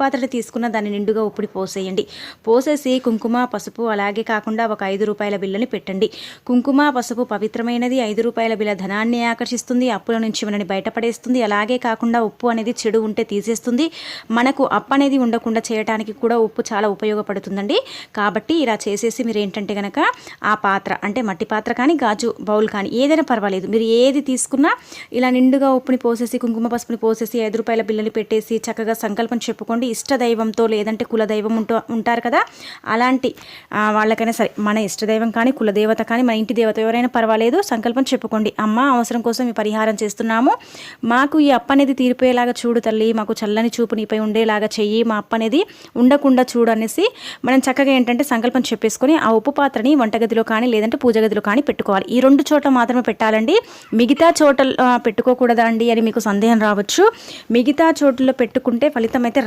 పాత్రని తీసుకున్న దాన్ని నిండుగా ఉప్పుని పోసేయండి. పోసేసి కుంకుమ పసుపు అలాగే కాకుండా ఒక 5 రూపాయల బిల్లని పెట్టండి. కుంకుమ పసుపు పవిత్రమైనది. 5 రూపాయల బిల్ల ధనాన్ని ఆకర్షిస్తుంది, అప్పుల నుంచి మనని బయటపడేస్తుంది. అలాగే కాకుండా ఉప్పు అనేది చెడు ఉంటే తీసేస్తుంది. మనకు అప్పు అనేది ఉండకుండా చేయడానికి కూడా ఉప్పు చాలా ఉపయోగపడుతుందండి. కాబట్టి ఇలా చేసేసి మీరు ఏంటంటే కనుక ఆ పాత్ర అంటే మట్టి పాత్ర కానీ గాజు బౌల్ కానీ ఏదైనా పర్వాలేదు, మీరు ఏది తీసుకున్నా ఇలా నిండుగా ఉప్పుని పోసేసి కుంకుమ పసుపుని పోసేసి 5 రూపాయల బిల్లని పెట్టేసి చక్కగా సంకల్పం చెప్పుకోండి. ఇష్టదైవంతో లేదంటే కులదైవం ఉంటారు కదా, అలాంటి వాళ్ళకైనా సరే, మన ఇష్టదైవం కానీ కులదేవత కానీ మన ఇంటి దేవత ఎవరైనా పర్వాలేదు, సంకల్పం చెప్పుకోండి. అమ్మ, అవసరం కోసం ఈ పరిహారం చేస్తున్నాము, మాకు ఈ అప్పు అనేది తీరిపోయేలాగా చూడు తల్లి, మాకు చల్లని చూపు నీపై ఉండేలాగా చెయ్యి, మా అప్పు అనేది ఉండకుండా చూడు అనేసి మనం చక్కగా ఏంటంటే సంకల్పం చెప్పేసుకొని ఆ ఉప్పు పాత్రని వంటగదిలో కానీ లేదంటే పూజ గదిలో కానీ పెట్టుకోవాలి. ఈ 2 చోట్ల మాత్రమే పెట్టాలండి. మిగతా చోట్ల పెట్టుకోకూడదా అండి అని మీకు సందేహం రావచ్చు. మిగతా చోట్లలో పెట్టుకుంటే ఫలితం అయితే